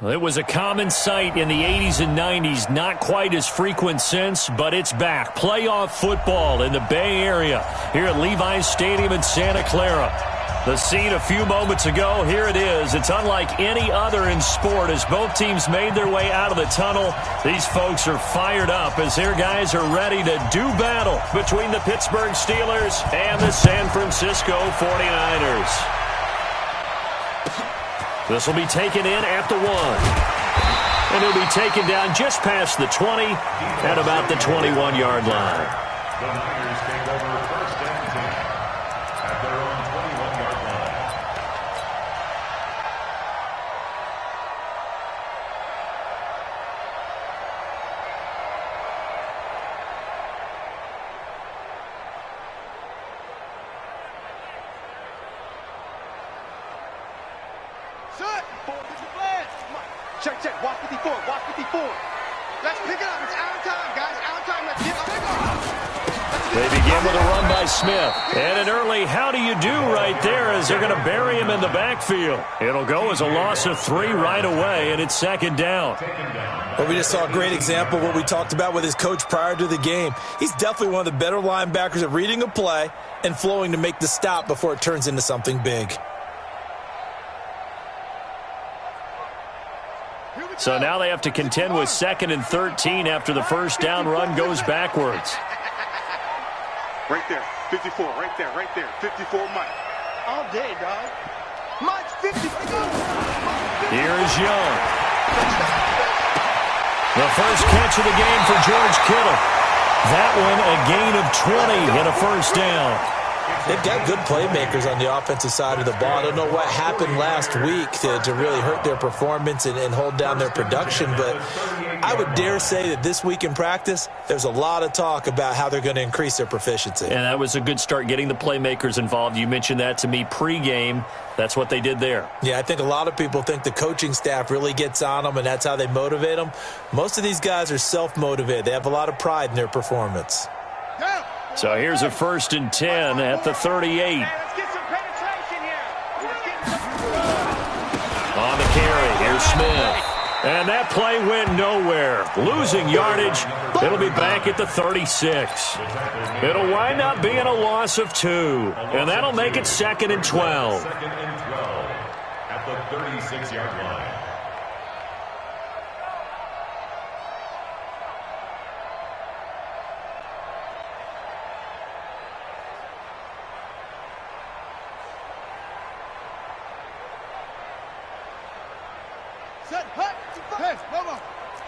It was a common sight in the 80s and 90s, not quite as frequent since, but it's back. Playoff football in the Bay Area here at Levi's Stadium in Santa Clara. The scene a few moments ago, here it is. It's unlike any other in sport as both teams made their way out of the tunnel. These folks are fired up as their guys are ready to do battle between the Pittsburgh Steelers and the San Francisco 49ers. This will be taken in at the 1. And it'll be taken down just past the 20 at about the 21-yard line. The Niners take over first and 10 at their own 21-yard line. Check, check. Watch 54. Watch 54. Let's pick it up. It's our time, guys. Our time. Let's get up. They begin with a run by Smith. And an early how do you do right there as they're going to bury him in the backfield. It'll go as a loss of 3 right away, and it's second down. Well, we just saw a great example of what we talked about with his coach prior to the game. He's definitely one of the better linebackers at reading a play and flowing to make the stop before it turns into something big. So now they have to contend with 2nd and 13 after the first down run goes backwards. Right there. 54. Right there. Right there. 54, Mike. All day, dog. Mike's 54. Here is Young. The first catch of the game for George Kittle. That one a gain of 20 and a first down. They've got good playmakers on the offensive side of the ball. I don't know what happened last week to really hurt their performance and hold down their production, but I would dare say that this week in practice, there's a lot of talk about how they're going to increase their proficiency. And that was a good start getting the playmakers involved. You mentioned that to me pregame. That's what they did there. Yeah, I think a lot of people think the coaching staff really gets on them, and that's how they motivate them. Most of these guys are self-motivated. They have a lot of pride in their performance. So here's a 1st and 10 at the 38. Let's get some penetration here. On the carry, here's Smith. And that play went nowhere. Losing yardage. It'll be back at the 36. It'll wind up being a loss of 2. And that'll make it 2nd and 12. 2nd and 12 at the 36-yard line. Set, hut, pass, Momo.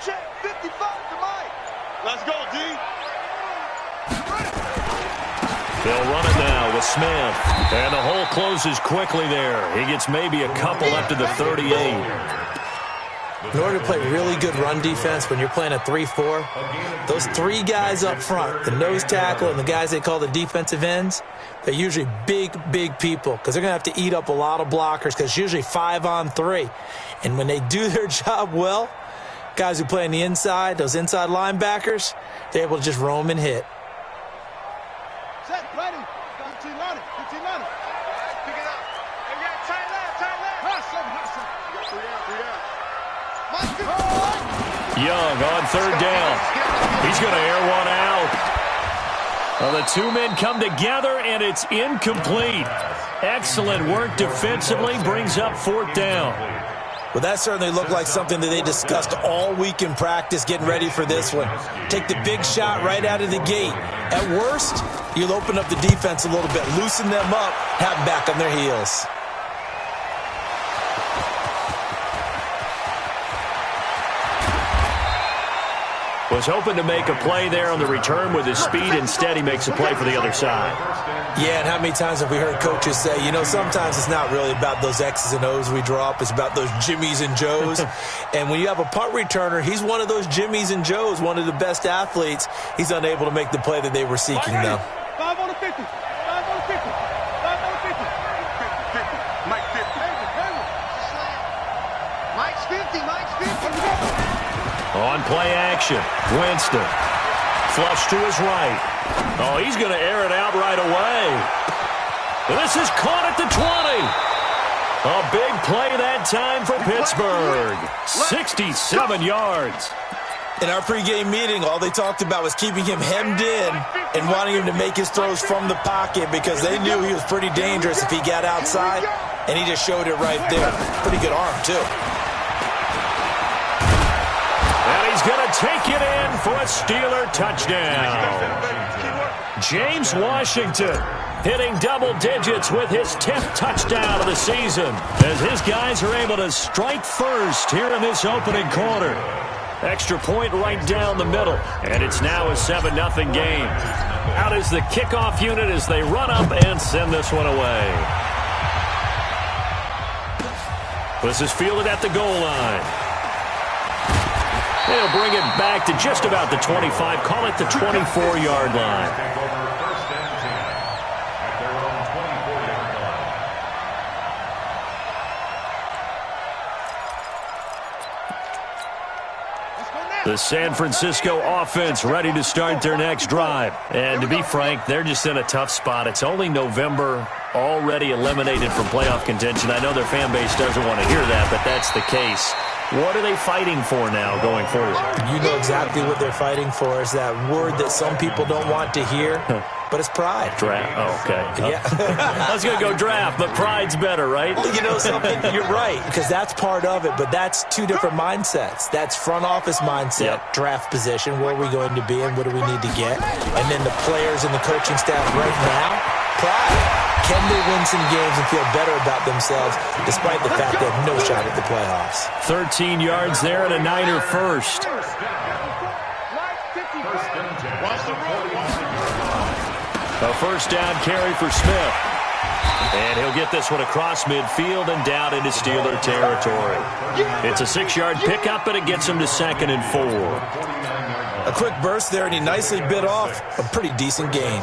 Check, 55 to Mike. Let's go, D. They'll run it now with Smith. And the hole closes quickly there. He gets maybe a couple up to the 38. In order to play really good run defense when you're playing a 3-4, those 3 guys up front, the nose tackle and the guys they call the defensive ends, they're usually big, big people because they're going to have to eat up a lot of blockers because it's usually 5 on 3. And when they do their job well, guys who play on the inside, those inside linebackers, they're able to just roam and hit. Set, ready. 15 line it. 15 line it. Pick it up. Hey, yeah, tight left, tight left. Hustle. Young on 3rd down. He's going to air one out. Well, the 2 men come together, and it's incomplete. Excellent work defensively brings up 4th down. Well, that certainly looked like something that they discussed all week in practice getting ready for this one. Take the big shot right out of the gate. At worst, you'll open up the defense a little bit, loosen them up, have them back on their heels. Was hoping to make a play there on the return with his speed. Instead, he makes a play for the other side. Yeah, and how many times have we heard coaches say, you know, sometimes it's not really about those X's and O's we draw up. It's about those Jimmies and Joes. And when you have a punt returner, he's one of those Jimmies and Joes, one of the best athletes. He's unable to make the play that they were seeking, though. 5 on the 50. 5 on the 50. 5 on the 50. 50. Mike 50. Mike's 50. Mike's 50. On play action, Winston. Flush to his right. Oh, he's going to air it out right away. This is caught at the 20. A big play that time for Pittsburgh. 67 yards. In our pregame meeting, all they talked about was keeping him hemmed in and wanting him to make his throws from the pocket because they knew he was pretty dangerous if he got outside, and he just showed it right there. Pretty good arm, too. And he's going to take it in for a Steeler touchdown. James Washington hitting double digits with his 10th touchdown of the season as his guys are able to strike first here in this opening quarter. Extra point right down the middle, and it's now a 7-0 game. Out is the kickoff unit as they run up and send this one away. This is fielded at the goal line. They'll bring it back to just about the 25, call it the 24-yard line. The San Francisco offense ready to start their next drive. And to be frank, they're just in a tough spot. It's only November, already eliminated from playoff contention. I know their fan base doesn't want to hear that, but that's the case. What are they fighting for now going forward? You know exactly what they're fighting for. Is that word that some people don't want to hear, but it's pride. Draft. Oh, okay. Yeah. I was going to go draft, but pride's better, right? Well, you know something? You're right, because that's part of it, but that's two different mindsets. That's front office mindset, draft position, where are we going to be and what do we need to get? And then the players and the coaching staff right now, pride. Can they win some games and feel better about themselves despite the fact they have no shot at the playoffs? 13 yards there and a Niner first. A first down carry for Smith. And he'll get this one across midfield and down into Steeler territory. It's a 6-yard pickup, but it gets him to 2nd and 4. A quick burst there, and he nicely bit off a pretty decent gain.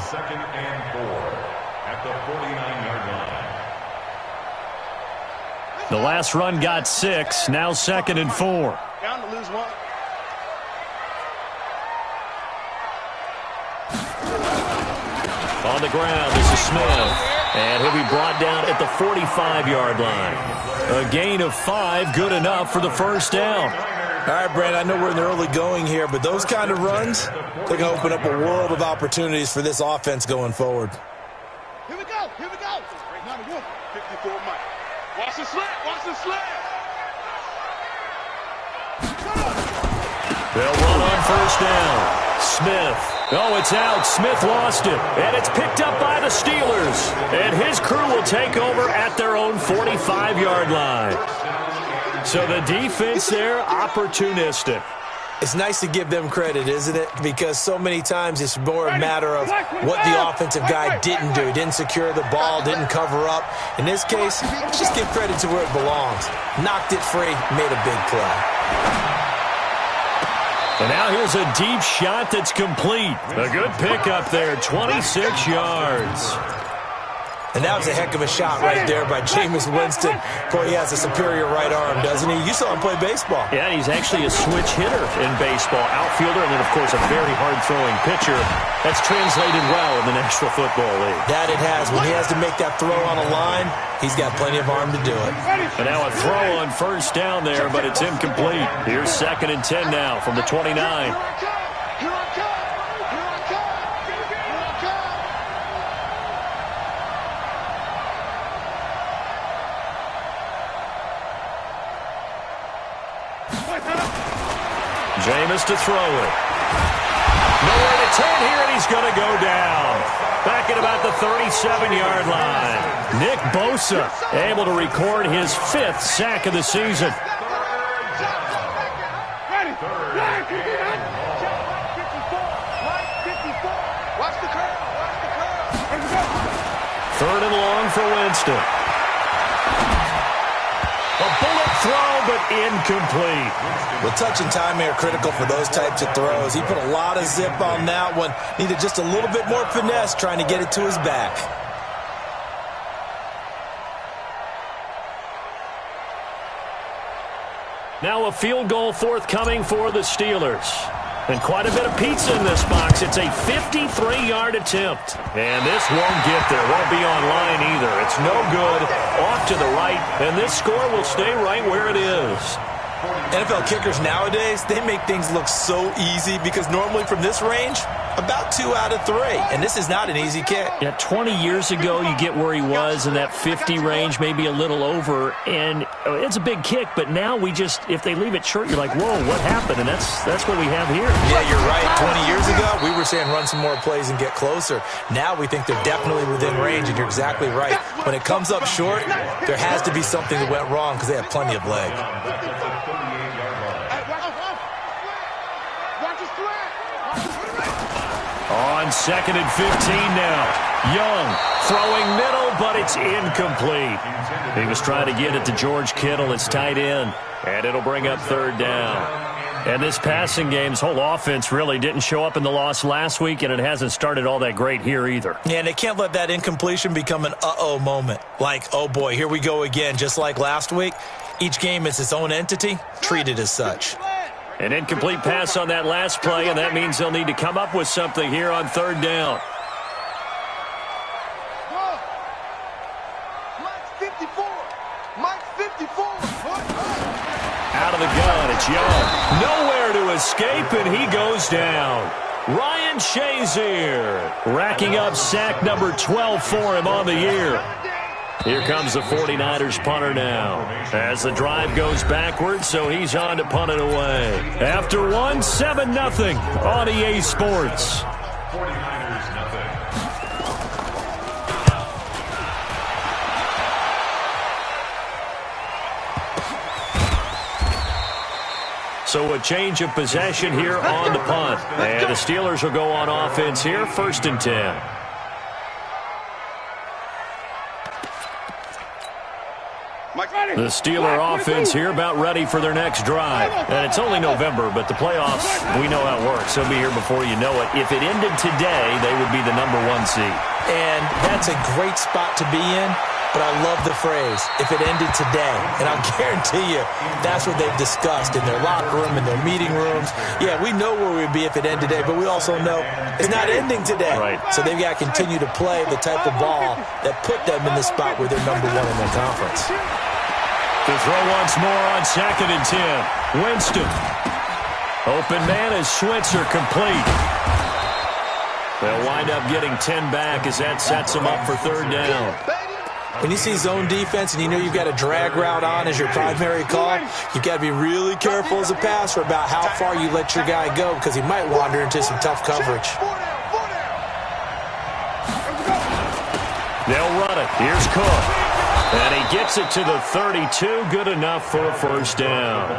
The last run got 6, now 2nd and 4. Down to lose one. On the ground, this is Smith. And he'll be brought down at the 45-yard line. A gain of 5, good enough for the first down. All right, Brand, I know we're in the early going here, but those kind of runs, they're going to open up a world of opportunities for this offense going forward. Here we go. Here we go. Number 1. 54 Mike. Watch the slant. Watch the slant. They'll run on first down. Smith. Oh, it's out. Smith lost it. And it's picked up by the Steelers. And his crew will take over at their own 45-yard line. So the defense there, opportunistic. It's nice to give them credit, isn't it? Because so many times it's more a matter of what the offensive guy didn't do. He didn't secure the ball, didn't cover up. In this case, let's just give credit to where it belongs. Knocked it free, made a big play. And now here's a deep shot that's complete. A good pickup there, 26 yards. And that was a heck of a shot right there by Jameis Winston. Boy, he has a superior right arm, doesn't he? You saw him play baseball. Yeah, he's actually a switch hitter in baseball. Outfielder, and then, of course, a very hard-throwing pitcher. That's translated well in the National Football League. That it has. When he has to make that throw on a line, he's got plenty of arm to do it. And now a throw on first down there, but it's incomplete. Here's 2nd and 10 now from the 29. Jameis to throw it. Nowhere to turn here, and he's going to go down. Back at about the 37-yard line. Nick Bosa able to record his 5th sack of the season. Third and long for Winston. A bullet throw, but incomplete. Well, touch and timing are critical for those types of throws. He put a lot of zip on that one. Needed just a little bit more finesse trying to get it to his back. Now a field goal forthcoming for the Steelers. And quite a bit of pizza in this box. It's a 53-yard attempt. And this won't get there. Won't be online either. It's no good. Off to the right. And this score will stay right where it is. NFL kickers nowadays, they make things look so easy because normally from this range, about 2 out of 3. And this is not an easy kick. Yeah, 20 years ago, you get where he was in that 50 range, maybe a little over. And it's a big kick, but now we just, if they leave it short, you're like, whoa, what happened? And that's what we have here. Yeah, you're right. 20 years ago, we were saying run some more plays and get closer. Now we think they're definitely within range, and you're exactly right. When it comes up short, there has to be something that went wrong because they have plenty of leg. On 2nd and 15 now. Young throwing middle, but it's incomplete. He was trying to get it to George Kittle, his tight end, and it'll bring up 3rd down. And this passing game's whole offense really didn't show up in the loss last week, and it hasn't started all that great here either. Yeah, and they can't let that incompletion become an uh-oh moment. Like, oh boy, here we go again, just like last week. Each game is its own entity, treated as such. An incomplete pass on that last play, and that means they'll need to come up with something here on 3rd down. Mike 54. Out of the gun, it's Young. Nowhere to escape, and he goes down. Ryan Shazier racking up sack number 12 for him on the year. Here comes the 49ers punter now as the drive goes backwards, so he's on to punt it away. After one, 7-0 on EA Sports. 49ers nothing. So a change of possession here on the punt. And the Steelers will go on offense here, 1st and 10. The Steeler offense here about ready for their next drive. And it's only November, but the playoffs, we know how it works. They'll be here before you know it. If it ended today, they would be the number 1 seed. And that's a great spot to be in, but I love the phrase, if it ended today. And I'll guarantee you, that's what they've discussed in their locker room, in their meeting rooms. Yeah, we know where we'd be if it ended today, but we also know it's not ending today. Right. So they've got to continue to play the type of ball that put them in the spot where they're number 1 in their conference. To throw once more on 2nd and 10. Winston. Open man is Switzer, complete. They'll wind up getting 10 back as that sets them up for 3rd down. When you see zone defense and you know you've got a drag route on as your primary call, you've got to be really careful as a passer about how far you let your guy go because he might wander into some tough coverage. They'll run it. Here's Cook. And he gets it to the 32. Good enough for a 1st down.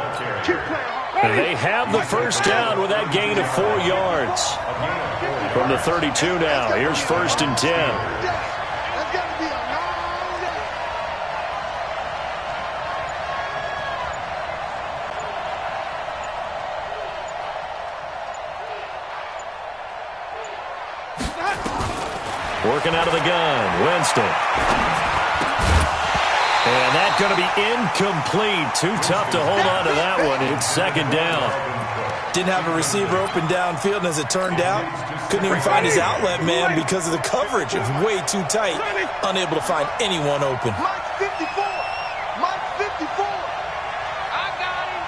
And they have the 1st down with that gain of 4 yards. From the 32 now. Here's 1st and 10. Working out of the gun, Winston. And that's going to be incomplete. Too tough to hold on to that one. It's 2nd down. Didn't have a receiver open downfield, and as it turned out, couldn't even find his outlet man because of the coverage. It was way too tight. Unable to find anyone open. Mike 54. Mike 54. I got him.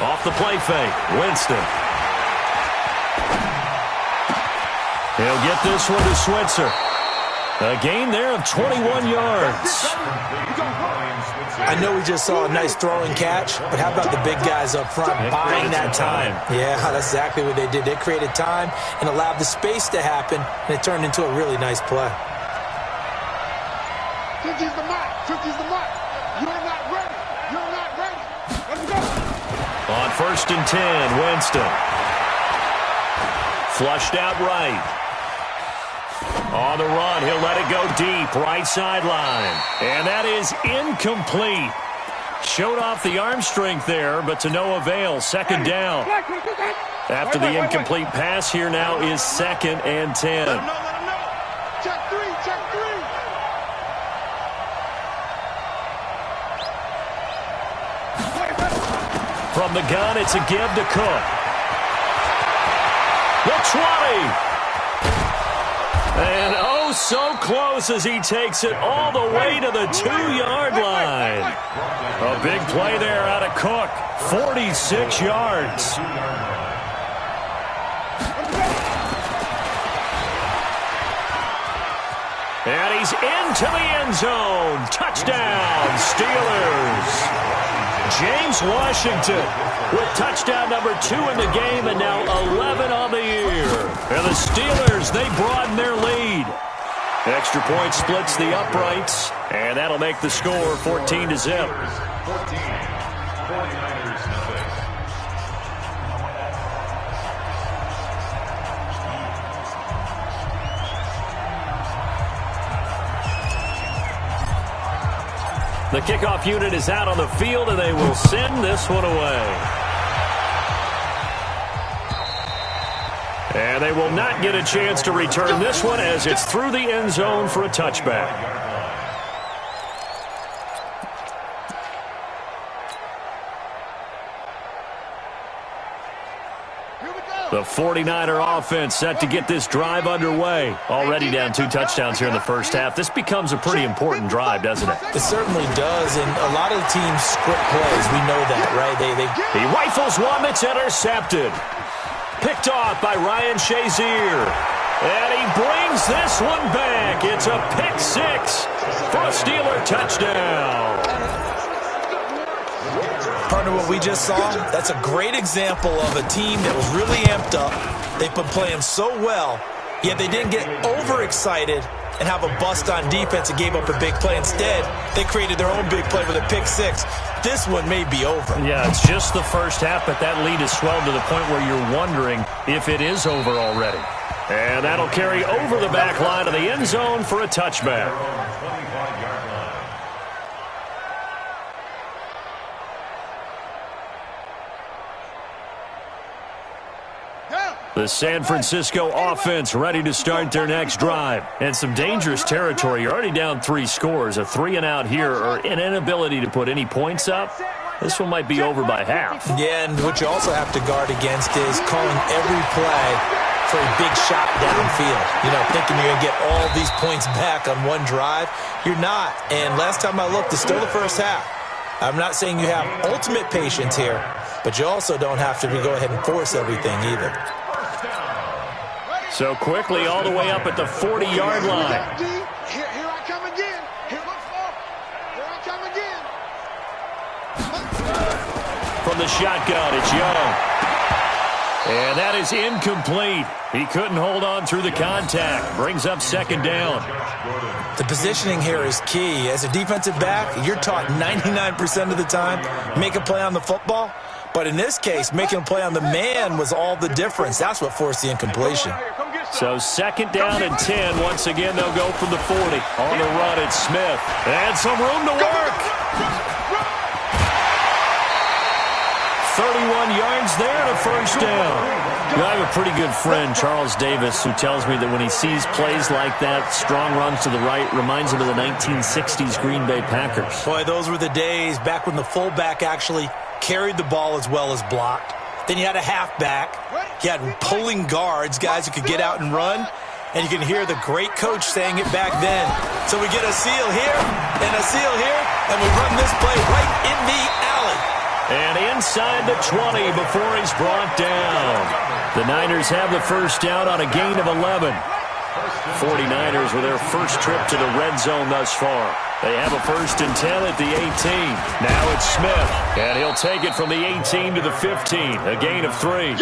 Off the play fake, Winston. He'll get this one to Switzer. A gain there of 21 yards. I know we just saw a nice throw and catch, but how about the big guys up front buying that time? Yeah, that's exactly what they did. They created time and allowed the space to happen, and it turned into a really nice play. 50's the mark. 50's the mark. You're not ready. You're not ready. Let's go. On 1st and 10, Winston. Flushed out right. On the run, he'll let it go deep, right sideline. And that is incomplete. Showed off the arm strength there, but to no avail. 2nd down. After the incomplete pass, here now is 2nd and 10. Let him know. Check 3, check 3. From the gun, it's a give to Cook. The 20. And oh, so close as he takes it all the way to the 2-yard line. A big play there out of Cook. 46 yards. And he's into the end zone. Touchdown, Steelers. James Washington with touchdown number 2 in the game and now 11 on the year. And the Steelers, they broaden their lead. Extra point splits the uprights, and that'll make the score 14-0. 14. 49ers nothing. The kickoff unit is out on the field, and they will send this one away. And they will not get a chance to return this one as it's through the end zone for a touchback. The 49er offense set to get this drive underway. Already down 2 touchdowns here in the first half. This becomes a pretty important drive, doesn't it? It certainly does, and a lot of the teams script plays. We know that, right? He rifles one that's intercepted. Picked off by Ryan Shazier. And he brings this one back. It's a pick 6 for a Steeler touchdown. Partner, what we just saw, that's a great example of a team that was really amped up. They've been playing so well, yet they didn't get overexcited and have a bust on defense and gave up a big play. Instead, they created their own big play with a pick 6. This one may be over. Yeah, it's just the first half, but that lead has swelled to the point where you're wondering if it is over already. And that'll carry over the back line of the end zone for a touchback. The San Francisco offense ready to start their next drive. And some dangerous territory. You're already down 3 scores. A 3-and-out here or an inability to put any points up. This one might be over by half. Yeah, and what you also have to guard against is calling every play for a big shot downfield. You know, thinking you're going to get all these points back on one drive. You're not. And last time I looked, it's still the first half. I'm not saying you have ultimate patience here, but you also don't have to go ahead and force everything either. So quickly all the way up at the 40-yard line. Here I come again. Here I come again. From the shotgun, it's Young. And that is incomplete. He couldn't hold on through the contact. Brings up second down. The positioning here is key. As a defensive back, you're taught 99% of the time, make a play on the football. But in this case, making a play on the man was all the difference. That's what forced the incompletion. So second down and 10. Once again, they'll go from the 40. On the run, it's Smith. And some room to work. 31 yards there and a first down. You know, I have a pretty good friend, Charles Davis, who tells me that when he sees plays like that, strong runs to the right, reminds him of the 1960s Green Bay Packers. Boy, those were the days back when the fullback actually carried the ball as well as blocked. Then you had a halfback. You had pulling guards, guys who could get out and run. And you can hear the great coach saying it back then. So we get a seal here and a seal here, and we run this play right in the alley. And inside the 20 before he's brought down. The Niners have the first down on a gain of 11. 49ers with their first trip to the red zone thus far. They have a 1st and 10 at the 18. Now it's Smith, and he'll take it from the 18 to the 15, a gain of 3.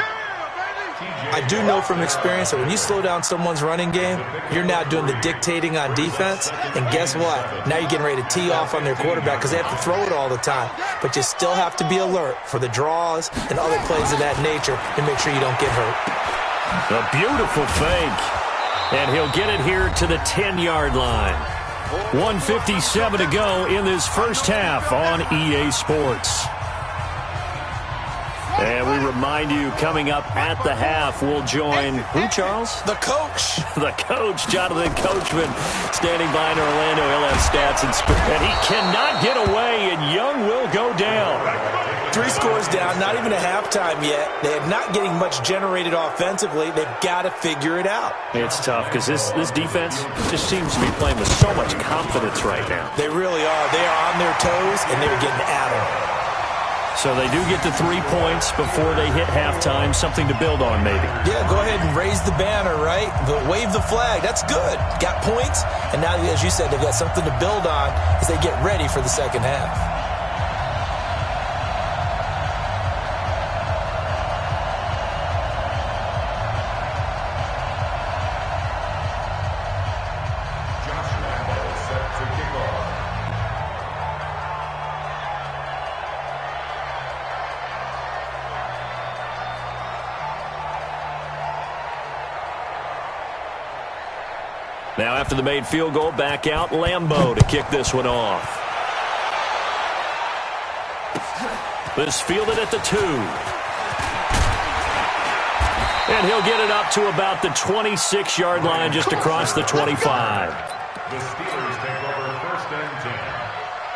I do know from experience that when you slow down someone's running game, you're now doing the dictating on defense, and guess what? Now you're getting ready to tee off on their quarterback because they have to throw it all the time. But you still have to be alert for the draws and other plays of that nature to make sure you don't get hurt. A beautiful fake. And he'll get it here to the 10-yard line. 1:57 to go in this first half on EA Sports. And we remind you, coming up at the half, we'll join who, Charles? The coach. The coach, Jonathan Coachman, standing by in Orlando. He'll have stats and he cannot get away, and Young will go down. 3 scores down, not even a halftime yet. They're not getting much generated offensively. They've got to figure it out. It's tough because this defense just seems to be playing with so much confidence right now. They really are. They are on their toes, and they're getting at them. So they do get the 3 points before they hit halftime, something to build on maybe. Yeah, go ahead and raise the banner, right? Wave the flag. That's good. Got points, and now, as you said, they've got something to build on as they get ready for the second half. Now after the made field goal, back out Lambeau to kick this one off. This fielded at the 2. And he'll get it up to about the 26-yard line, just across the 25. The Steelers take over first and 10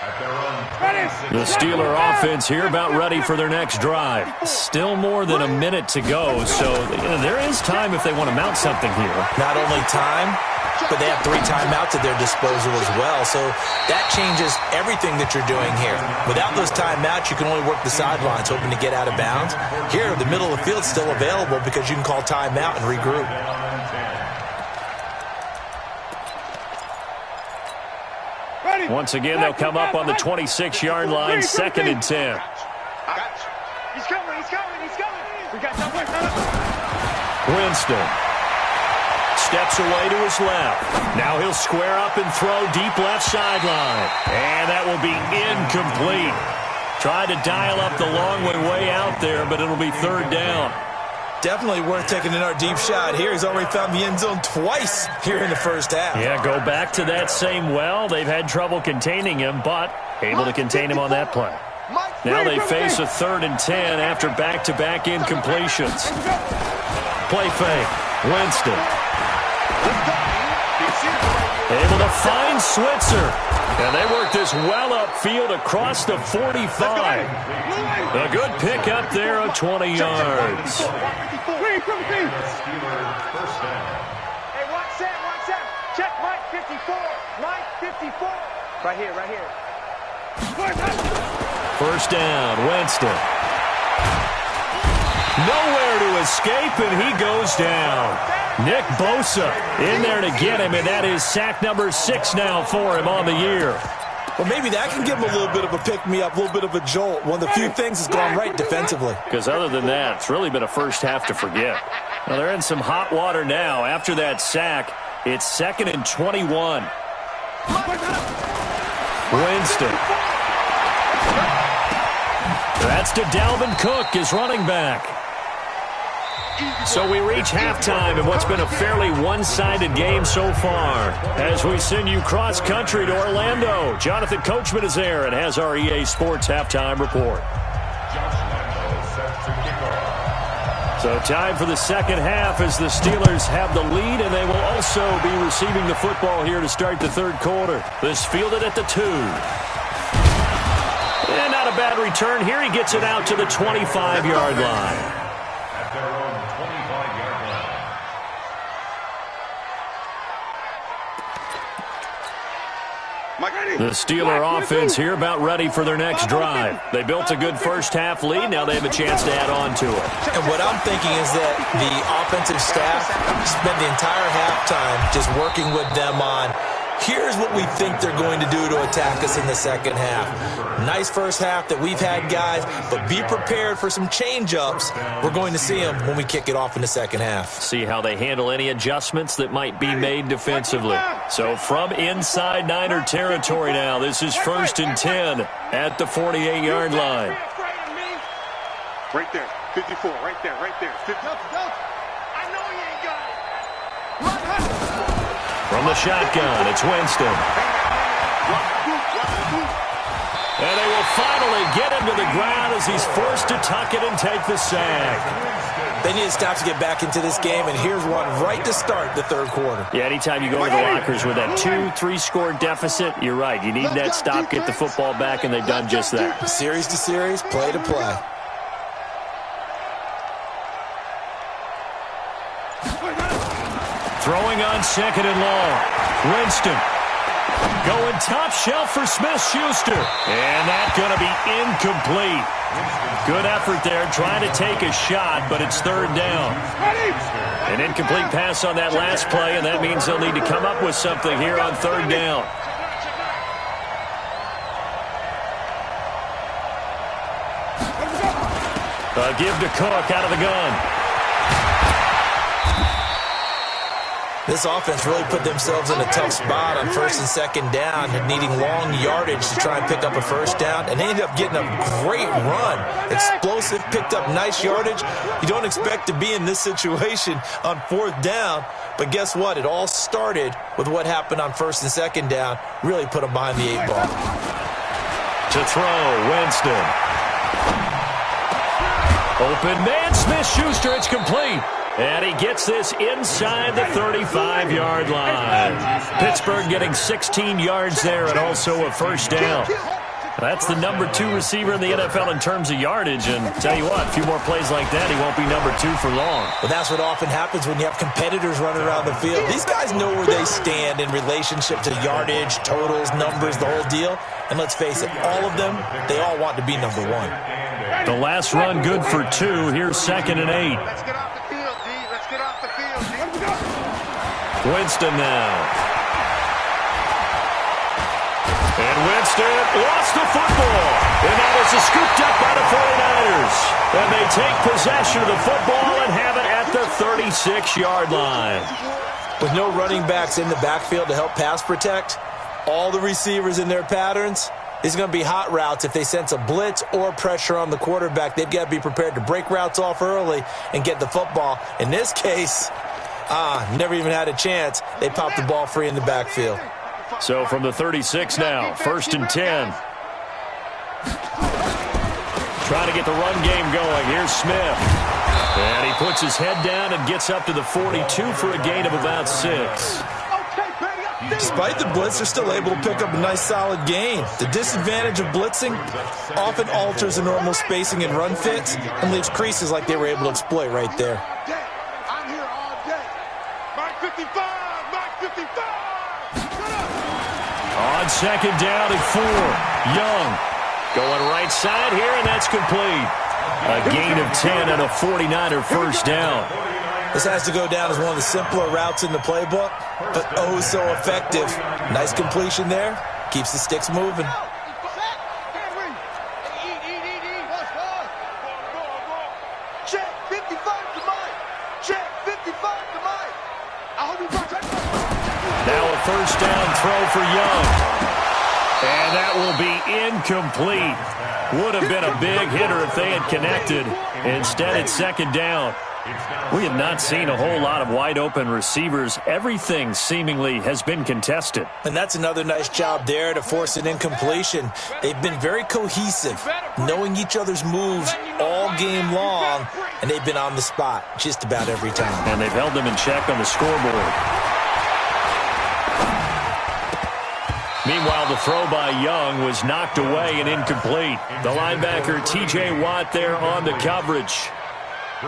at their own 26. The Steeler offense here about ready for their next drive. Still more than a minute to go, so there is time if they want to mount something here. Not only time, but they have 3 timeouts at their disposal as well. So that changes everything that you're doing here. Without those timeouts, you can only work the sidelines, hoping to get out of bounds. Here, the middle of the field's still available because you can call timeout and regroup. Once again, they'll come up on the 26-yard line, 2nd and 10. He's coming, he's coming, he's coming. We got something. Winston steps away to his left. Now he'll square up and throw deep left sideline. And that will be incomplete. Tried to dial up the long way out there, but it'll be 3rd down. Definitely worth taking another deep shot here. He's already found the end zone twice here in the first half. Yeah, go back to that same well. They've had trouble containing him, but able to contain him on that play. Now they face a 3rd and 10 after back-to-back incompletions. Play fake. Winston. Able to find Switzer. And they work this well upfield across the 45. A good pick up there of 20 yards. Hey, watch that. Check Mike 54. Mike 54. Right here, right here. First down, Winston. Nowhere to escape, and he goes down. Nick Bosa in there to get him, and that is sack number 6 now for him on the year. Well, maybe that can give him a little bit of a pick-me-up, a little bit of a jolt. One of the few things that's gone right defensively. Because other than that, it's really been a first half to forget. Well, they're in some hot water now. After that sack, it's 2nd and 21. Winston. That's to Dalvin Cook, his running back. So we reach halftime in what's been a fairly one-sided game so far. As we send you cross-country to Orlando, Jonathan Coachman is there and has our EA Sports halftime report. So time for the second half as the Steelers have the lead, and they will also be receiving the football here to start the third quarter. This fielded at the 2. And not a bad return here. He gets it out to the 25-yard line. The Steeler offense here about ready for their next drive. They built a good first-half lead. Now they have a chance to add on to it. And what I'm thinking is that the offensive staff spent the entire halftime just working with them on, here's what we think they're going to do to attack us in the second half. Nice first half that we've had, guys, but be prepared for some change-ups. We're going to see them when we kick it off in the second half. See how they handle any adjustments that might be made defensively. So from inside Niner territory now, this is 1st and 10 at the 48-yard line. Right there, 54, right there, right there. 50. I know you ain't got it. From the shotgun, it's Winston. And they will finally get him to the ground as he's forced to tuck it and take the sack. They need to stop to get back into this game, and here's one right to start the third quarter. Yeah, anytime you go to the lockers with that 2-3 score deficit, you're right. You need that stop, get the football back, and they've done just that. Series to series, play to play. Throwing on 2nd and long. Winston going top shelf for Smith-Schuster. And that's going to be incomplete. Good effort there trying to take a shot, but it's 3rd down. An incomplete pass on that last play, and that means they'll need to come up with something here on 3rd down. A give to Cook out of the gun. This offense really put themselves in a tough spot on 1st and 2nd down, needing long yardage to try and pick up a 1st down, and they ended up getting a great run. Explosive, picked up nice yardage. You don't expect to be in this situation on 4th down, but guess what? It all started with what happened on 1st and 2nd down. Really put them behind the 8 ball. To throw, Winston. Open man, Smith-Schuster, it's complete. And he gets this inside the 35-yard line. Pittsburgh getting 16 yards there and also a 1st down. That's the number 2 receiver in the NFL in terms of yardage. And tell you what, a few more plays like that, he won't be number 2 for long. Well, that's what often happens when you have competitors running around the field. These guys know where they stand in relationship to yardage, totals, numbers, the whole deal. And let's face it, all of them, they all want to be number 1. The last run good for 2. Here's 2nd and 8. Let's get off the field, D. Let's get off the field, D. Winston now. And Winston lost the football. And that is scooped up by the 49ers. And they take possession of the football and have it at the 36-yard line. With no running backs in the backfield to help pass protect, all the receivers in their patterns, these are going to be hot routes. If they sense a blitz or pressure on the quarterback, they've got to be prepared to break routes off early and get the football. In this case, never even had a chance. They popped the ball free in the backfield. So from the 36 now, 1st and 10. Trying to get the run game going. Here's Smith. And he puts his head down and gets up to the 42 for a gain of about 6. Despite the blitz, they're still able to pick up a nice solid gain. The disadvantage of blitzing often alters the normal spacing and run fits and leaves creases like they were able to exploit right there. I'm here all day. Mark 55, Mark 55. On 2nd down and 4. Young going right side here, and that's complete. A gain of 10 and a 49er 1st down. This has to go down as one of the simpler routes in the playbook, but oh so effective. Nice completion there. Keeps the sticks moving. Check 55 to Mike. Check 55 to Mike. I hope you brought that. Now a 1st down throw for Young. And that will be incomplete. Would have been a big hitter if they had connected. Instead, it's 2nd down. We have not seen a whole lot of wide-open receivers. Everything seemingly has been contested. And that's another nice job there to force an incompletion. They've been very cohesive, knowing each other's moves all game long, and they've been on the spot just about every time. And they've held them in check on the scoreboard. Meanwhile, the throw by Young was knocked away and incomplete. The linebacker, T.J. Watt, there on the coverage.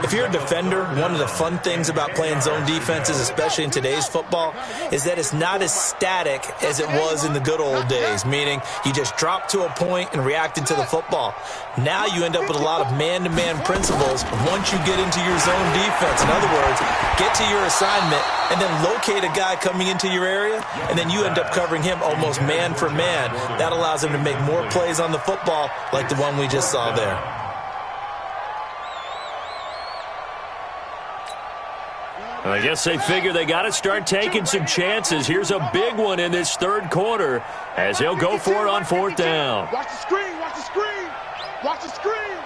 If you're a defender, one of the fun things about playing zone defenses, especially in today's football, is that it's not as static as it was in the good old days, meaning you just drop to a point and react into the football. Now you end up with a lot of man-to-man principles once you get into your zone defense. In other words, get to your assignment and then locate a guy coming into your area, and then you end up covering him almost man for man. That allows him to make more plays on the football like the one we just saw there. I guess they figure they got to start taking some chances. Here's a big one in this 3rd quarter as he'll go for it on 4th down. Watch the screen, watch the screen, watch the screen.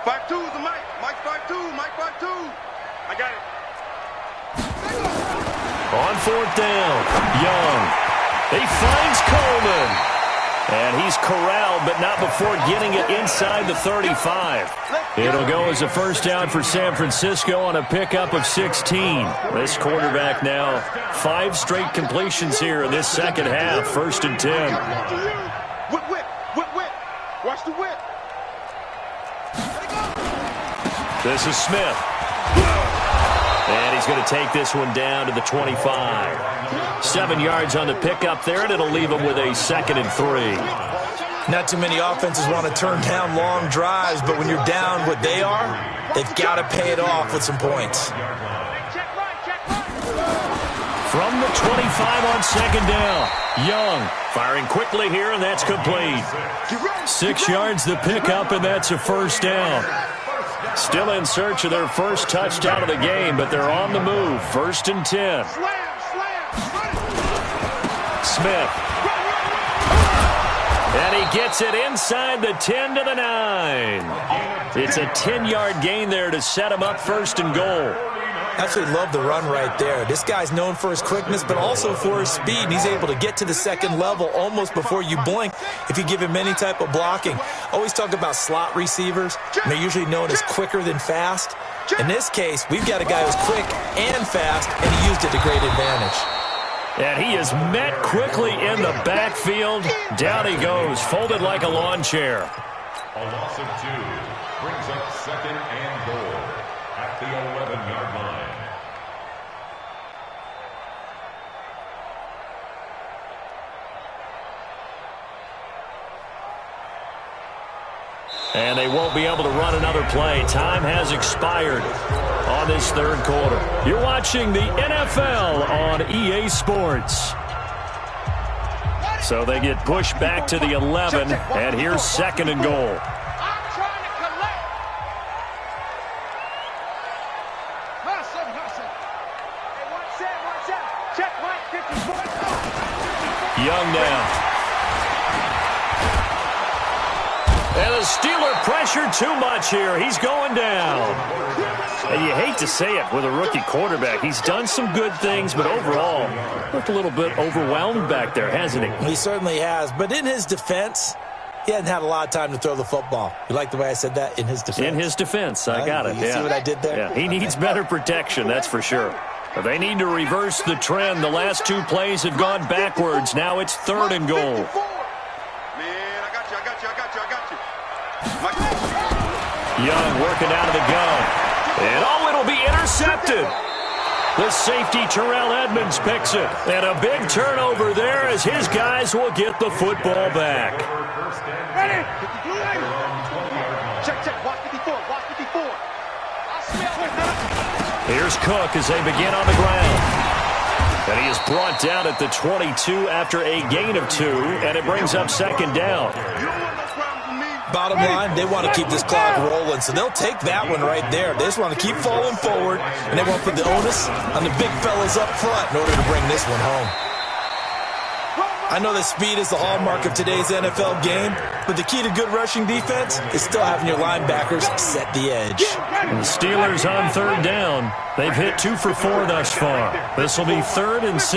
5-2 is the Mike. Mike 5-2, Mike 5-2. I got it. On 4th down, Young. He finds Coleman. And he's corralled, but not before getting it inside the 35. It'll go as a 1st down for San Francisco on a pickup of 16. This quarterback now 5 straight completions here in this 2nd half. 1st and 10. Whip, whip, whip, whip. Watch the whip. This is Smith. And he's going to take this one down to the 25. 7 yards on the pickup there, and it'll leave him with a 2nd and 3. Not too many offenses want to turn down long drives, but when you're down what they are, they've got to pay it off with some points. From the 25 on 2nd down. Young firing quickly here, and that's complete. 6 yards the pickup, and that's a 1st down. Still in search of their first touchdown of the game, but they're on the move. 1st and 10. Smith. And he gets it inside the 10 to the 9. It's a 10-yard gain there to set him up 1st and goal. Absolutely love the run right there. This guy's known for his quickness, but also for his speed. And he's able to get to the 2nd level almost before you blink if you give him any type of blocking. Always talk about slot receivers. They're usually known as quicker than fast. In this case, we've got a guy who's quick and fast, and he used it to great advantage. And he is met quickly in the backfield. Down he goes, folded like a lawn chair. A loss of 2 brings up 2nd and goal at the 11-yard line. And they won't be able to run another play. Time has expired on this 3rd quarter. You're watching the NFL on EA Sports. So they get pushed back to the 11, and here's 2nd and goal. Young now. And the Steeler pressure too much here. He's going down. And you hate to say it with a rookie quarterback. He's done some good things, but overall, looked a little bit overwhelmed back there, hasn't he? He certainly has. But in his defense, he hasn't had a lot of time to throw the football. You like the way I said that? In his defense? In his defense. I got it. You see what I did there? Yeah, he needs better protection, that's for sure. But they need to reverse the trend. The last 2 plays have gone backwards. Now it's 3rd and goal. Young working out of the gun. And it'll be intercepted. The safety, Terrell Edmonds, picks it. And a big turnover there as his guys will get the football back. Ready? Check. Watch 54. Here's Cook as they begin on the ground. And he is brought down at the 22 after a gain of 2, and it brings up 2nd down. Bottom line, they want to keep this clock rolling, so they'll take that one right there. They just want to keep falling forward, and they want to put the onus on the big fellas up front in order to bring this one home. I know that speed is the hallmark of today's NFL game, but the key to good rushing defense is still having your linebackers set the edge. And the Steelers on 3rd down. They've hit 2 for 4 thus far. This will be 3rd and 6.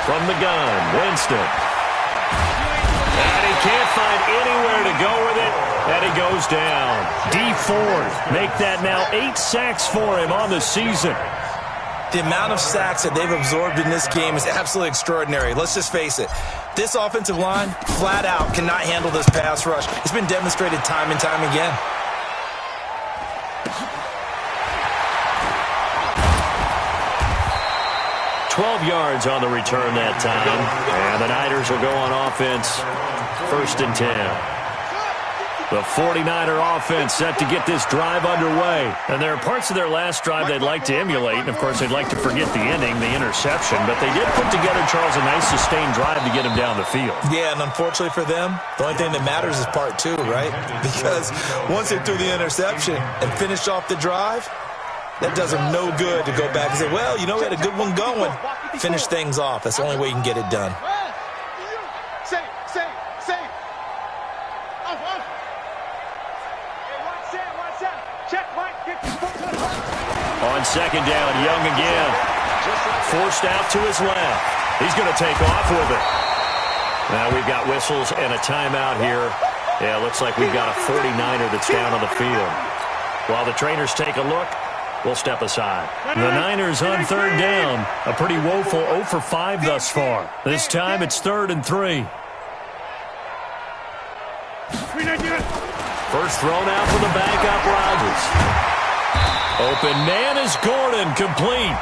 From the gun, Winston. And he can't find anywhere to go with it, and he goes down. D Ford make that now 8 sacks for him on the season. The amount of sacks that they've absorbed in this game is absolutely extraordinary. Let's just face it. This offensive line, flat out, cannot handle this pass rush. It's been demonstrated time and time again. $12 yards on the return that time. And the Niners will go on offense. 1st and 10. The 49er offense set to get this drive underway. And there are parts of their last drive they'd like to emulate. And, of course, they'd like to forget the ending, the interception. But they did put together, Charles, a nice sustained drive to get him down the field. Yeah, and unfortunately for them, the only thing that matters is part 2, right? Because once they threw the interception and finished off the drive, that does them no good to go back and say, well, you know, we had a good one going. Finish things off. That's the only way you can get it done. On 2nd down, Young again. Forced out to his left. He's going to take off with it. Now we've got whistles and a timeout here. Yeah, looks like we've got a 49er that's down on the field. While the trainers take a look, we'll step aside. The Niners on 3rd down. A pretty woeful 0 for 5 thus far. This time it's 3rd and 3. First thrown out for the backup, Rodgers. Open man is Gordon, complete.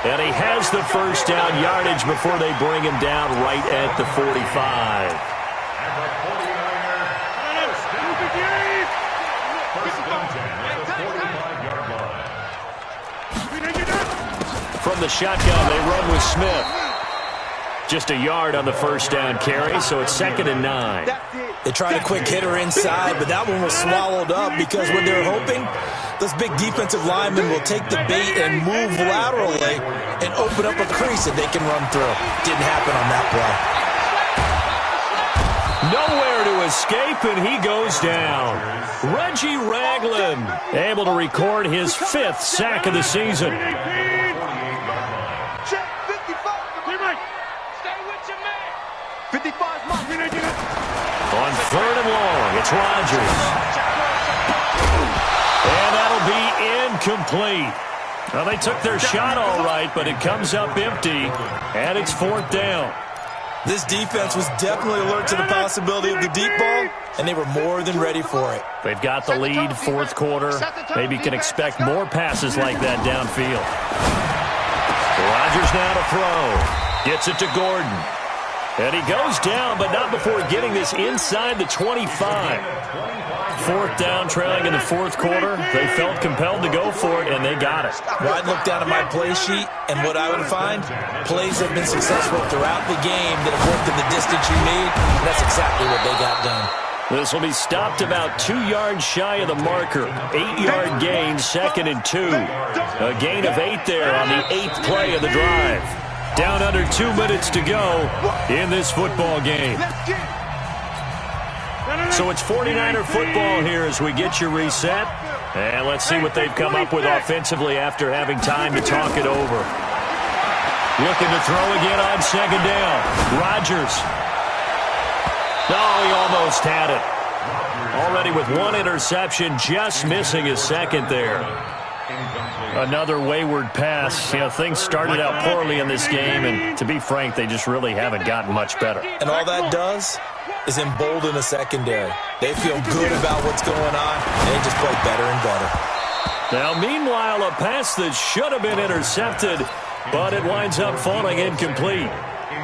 And he has the first down yardage before they bring him down right at the 45. From the shotgun, they run with Smith. Just a yard on the first down carry, so it's 2nd and 9. They tried a quick hitter inside, but that one was swallowed up because when they're hoping, those big defensive linemen will take the bait and move laterally and open up a crease that they can run through. Didn't happen on that play. Nowhere to escape, and he goes down. Reggie Ragland able to record his 5th sack of the season. On 3rd and long, it's Rodgers. And that'll be incomplete. Well, they took their shot all right, but it comes up empty, and it's 4th down. This defense was definitely alert to the possibility of the deep ball, and they were more than ready for it. They've got the lead, 4th quarter. Maybe can expect more passes like that downfield. Rodgers now to throw. Gets it to Gordon. And he goes down, but not before getting this inside the 25. 4th down, trailing in the 4th quarter. They felt compelled to go for it, and they got it. Well, I'd look down at my play sheet, and what I would find, plays have been successful throughout the game that have worked in the distance you need, and that's exactly what they got done. This will be stopped about 2 yards shy of the marker. 8-yard gain, 2nd and 2. A gain of 8 there on the 8th play of the drive. Down under 2 minutes to go in this football game. So it's 49er football here as we get your reset. And let's see what they've come up with offensively after having time to talk it over. Looking to throw again on 2nd down. Rodgers. Oh, he almost had it. Already with 1 interception, just missing his 2nd there. Another wayward pass. You know, things started out poorly in this game, and to be frank, they just really haven't gotten much better. And all that does is embolden the secondary. They feel good about what's going on, and they just play better and better. Now, meanwhile, a pass that should have been intercepted, but it winds up falling incomplete.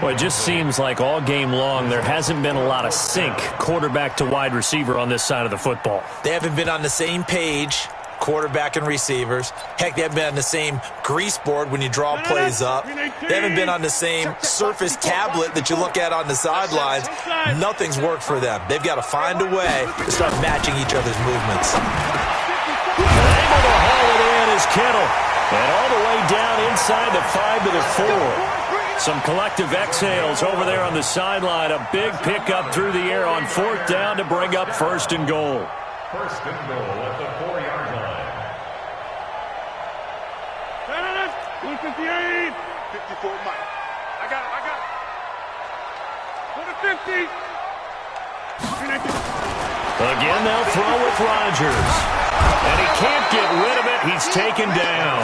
Well, it just seems like all game long there hasn't been a lot of sync quarterback to wide receiver on this side of the football. They haven't been on the same page, quarterback and receivers. Heck, they haven't been on the same grease board when you draw plays up. They haven't been on the same surface tablet that you look at on the sidelines. Nothing's worked for them. They've got to find a way to start matching each other's movements. Able to haul it in is Kittle. And all the way down inside the 5 to the 4. Some collective exhales over there on the sideline. A big pickup through the air on 4th down to bring up 1st and goal. 1st and goal at the 4-yard line. 158. 54, Mike. I got it. 150. Again, they'll throw with Rodgers. And he can't get rid of it. He's taken down.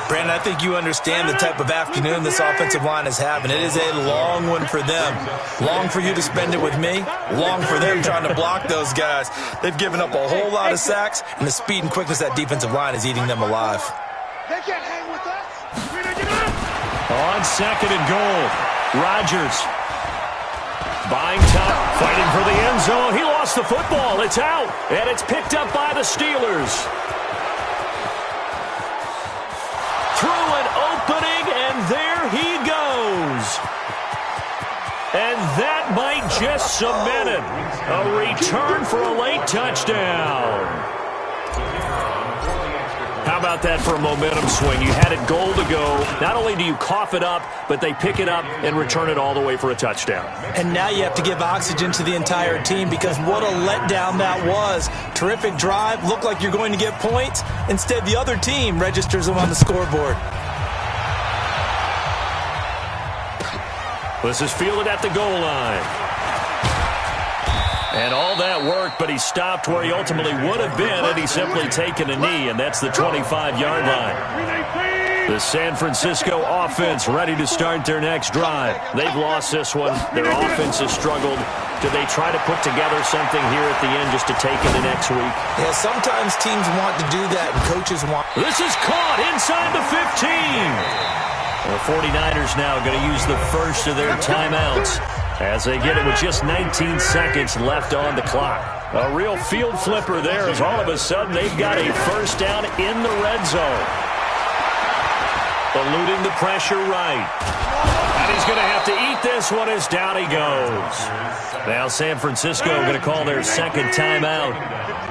Brandon, I think you understand the type of afternoon this offensive line is having. It is a long one for them. Long for you to spend it with me. Long for them trying to block those guys. They've given up a whole lot of sacks, and the speed and quickness of that defensive line is eating them alive. They can't hang with us. On 2nd and goal, Rodgers. Buying time, fighting for the end zone. He lost the football. It's out, and it's picked up by the Steelers. Through an opening, and there he goes. And that might just cement it. A return for a late touchdown. How about that for a momentum swing? You had it goal to go. Not only do you cough it up, but they pick it up and return it all the way for a touchdown. And now you have to give oxygen to the entire team because what a letdown that was. Terrific drive. Looked like you're going to get points. Instead, the other team registers them on the scoreboard. This is fielded at the goal line. And all that work, but he stopped where he ultimately would have been had he simply taken a knee, and that's the 25-yard line. The San Francisco offense ready to start their next drive. They've lost this one. Their offense has struggled to Do they try to put together something here at the end just to take into next week? Yeah, sometimes teams want to do that, and coaches want. This is caught inside the 15. The 49ers now going to use the first of their timeouts as they get it with just 19 seconds left on the clock. A real field flipper there as all of a sudden they've got a first down in the red zone. Eluding the pressure right. And he's going to have to eat this one as down he goes. Now San Francisco going to call their second timeout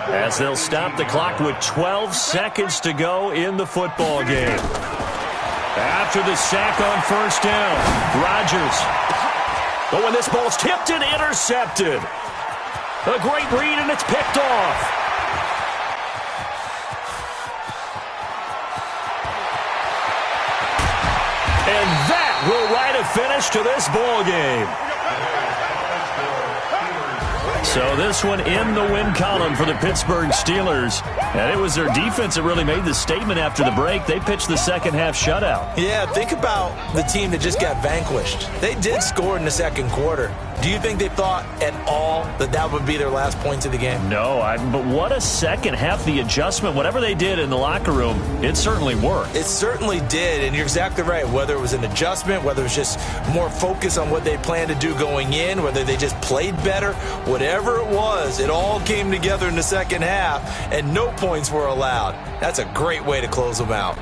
as they'll stop the clock with 12 seconds to go in the football game. After the sack on first down, Rodgers. Oh, and this ball's tipped and intercepted. A great read, and it's picked off. And that will write a finish to this ball game. So this one in the win column for the Pittsburgh Steelers. And it was their defense that really made the statement after the break. They pitched the second half shutout. Yeah, think about the team that just got vanquished. They did score in the second quarter. Do you think they thought at all that that would be their last points of the game? No, but what a second half. The adjustment, whatever they did in the locker room, it certainly worked. It certainly did, and you're exactly right. Whether it was an adjustment, whether it was just more focus on what they planned to do going in, whether they just played better, whatever it was, it all came together in the second half, and no points were allowed. That's a great way to close them out.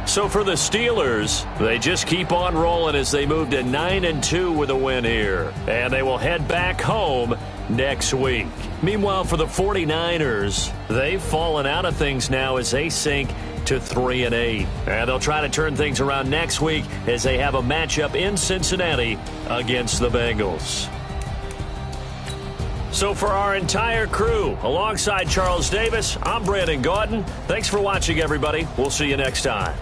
So for the Steelers, they just keep on rolling as they move to 9-2 with a win here. And they will head back home next week. Meanwhile, for the 49ers, they've fallen out of things now as they sink to 3-8. And they'll try to turn things around next week as they have a matchup in Cincinnati against the Bengals. So for our entire crew, alongside Charles Davis, I'm Brandon Gaudin. Thanks for watching, everybody. We'll see you next time.